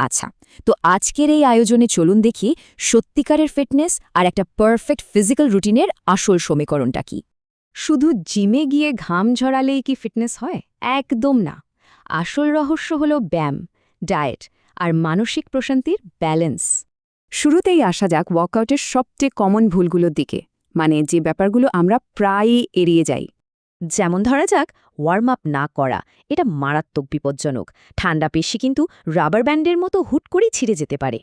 আচ্ছা, তো আজকের এই আয়োজনে চলুন দেখি সত্যিকারের ফিটনেস আর একটা পারফেক্ট ফিজিক্যাল রুটিনের আসল সমীকরণটা কি। শুধু জিমে গিয়ে ঘাম ঝরালেই কি ফিটনেস হয়? একদম না। আসল রহস্য হলো ব্যায়াম, ডায়েট আর মানসিক প্রশান্তির ব্যালেন্স। শুরুতেই আসা যাক ওয়ার্কআউটের সবচেয়ে কমন ভুলগুলোর দিকে, মানে যে ব্যাপারগুলো আমরা প্রায়ই এড়িয়ে যাই। যেমন ধরা যাক ওয়ার্ম আপ না করা, এটা মারাত্মক বিপজ্জনক। ঠান্ডা পেশি কিন্তু রাবার ব্যান্ডের মতো হুট করেই ছিঁড়ে যেতে পারে।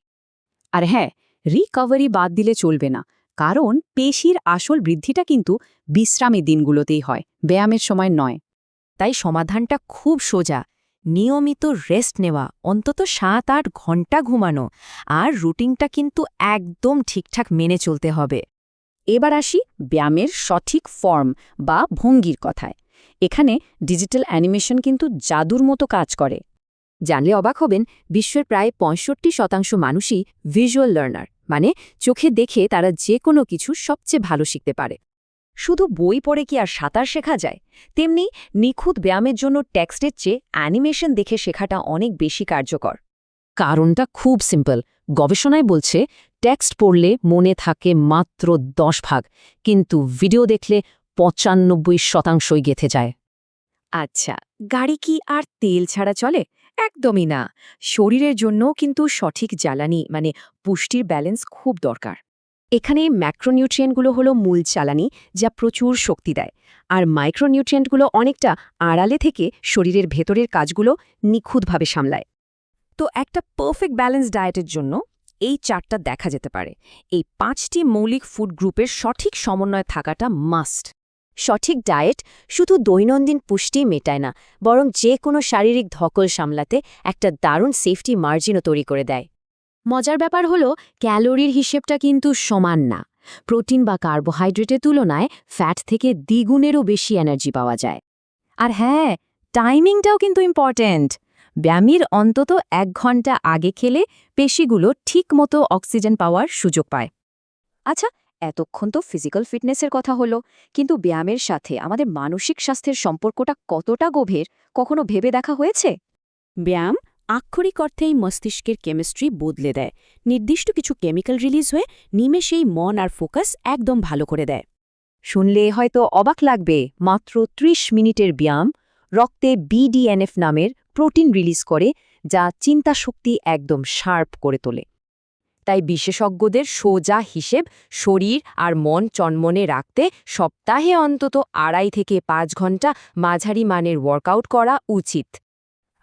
আর হ্যাঁ, রিকভারি বাদ দিলে চলবে না, কারণ পেশির আসল বৃদ্ধিটা কিন্তু বিশ্রামের দিনগুলোতেই হয়, ব্যায়ামের সময় নয়। তাই সমাধানটা খুব সোজা। নিয়মিত রেস্ট নেওয়া, অন্তত 7-8 ঘন্টা ঘুমানো, আর রুটিনটা কিন্তু একদম ঠিকঠাক মেনে চলতে হবে। এবার আসি ব্যায়ামের সঠিক ফর্ম বা ভঙ্গির কথায়। এখানে ডিজিটাল অ্যানিমেশন কিন্তু জাদুর মতো কাজ করে। জানলে অবাক হবেন, বিশ্বের প্রায় ৬৫% মানুষই ভিজুয়াল লার্নার, মানে চোখে দেখে তারা যে কোনো কিছু সবচেয়ে ভালো শিখতে পারে। শুধু বই পড়ে কি আর সাঁতার শেখা যায়? তেমনি নিখুঁত ব্যায়ামের জন্য টেক্সটের চেয়ে অ্যানিমেশন দেখে শেখাটা অনেক বেশি কার্যকর। কারণটা খুব সিম্পল। গবেষণায় বলছে টেক্সট পড়লে মনে থাকে মাত্র 10 ভাগ, কিন্তু ভিডিও দেখলে ৯৫% গেঁথে যায়। আচ্ছা, গাড়ি কি আর তেল ছাড়া চলে? একদমই না। শরীরের জন্য কিন্তু সঠিক জ্বালানি মানে পুষ্টির ব্যালেন্স খুব দরকার। এখানে ম্যাক্রোনিউট্রিয়েন্টগুলো হলো মূল জ্বালানি, যা প্রচুর শক্তি দেয়, আর মাইক্রোনিউট্রিয়েন্টগুলো অনেকটা আড়ালে থেকে শরীরের ভেতরের কাজগুলো নিখুঁতভাবে সামলায়। তো একটা পারফেক্ট ব্যালেন্স ডায়েটের জন্য এই চারটা দেখা যেতে পারে। এই 5টি মৌলিক ফুড গ্রুপের সঠিক সমন্বয় থাকাটা মাস্ট। সঠিক ডায়েট শুধু দৈনন্দিন পুষ্টি মেটায় না, বরং যে কোনো শারীরিক ধকল সামলাতে একটা দারুণ সেফটি মার্জিনও তৈরি করে দেয়। মজার ব্যাপার হলো ক্যালোরির হিসেবটা কিন্তু সমান না। প্রোটিন বা কার্বোহাইড্রেটের তুলনায় ফ্যাট থেকে দ্বিগুণেরও বেশি এনার্জি পাওয়া যায়। আর হ্যাঁ, টাইমিংটাও কিন্তু ইম্পর্ট্যান্ট। ব্যায়ামের অন্তত 1 ঘন্টা আগে খেলে পেশিগুলো ঠিকমতো অক্সিজেন পাওয়ার সুযোগ পায়। আচ্ছা, এতক্ষণ তো ফিজিক্যাল ফিটনেসের কথা হলো, কিন্তু ব্যায়ামের সাথে আমাদের মানসিক স্বাস্থ্যের সম্পর্কটা কতটা গভীর, কখনো ভেবে দেখা হয়েছে? ব্যায়াম আক্ষরিক অর্থেই মস্তিষ্কের কেমিস্ট্রি বদলে দেয়। নির্দিষ্ট কিছু কেমিক্যাল রিলিজ হয়ে নিমেষেই মন আর ফোকাস একদম ভালো করে দেয়। শুনলে হয়তো অবাক লাগবে, মাত্র ৩০ মিনিটের ব্যায়াম রক্তে BDNF নামের প্রোটিন রিলিজ করে, যা চিন্তাশক্তি একদম শার্প করে তোলে। তাই বিশেষজ্ঞদের সোজা হিসেব, শরীর আর মন চনমনে রাখতে সপ্তাহে অন্তত ২.৫ থেকে ৫ ঘন্টা মাঝারি মানের ওয়ার্কআউট করা উচিত।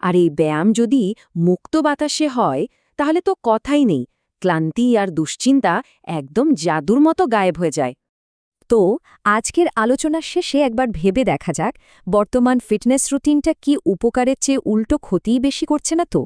আর এই ব্যায়াম যদি মুক্ত বাতাসে হয়, তাহলে তো কথাই নেই, ক্লান্তি আর দুশ্চিন্তা একদম জাদুর মতো গায়েব হয়ে যায়। তো আজকের আলোচনার শেষে একবার ভেবে দেখা যাক, বর্তমান ফিটনেস রুটিনটা কি উপকারের চেয়ে উল্টো ক্ষতিই বেশি করছে না তো?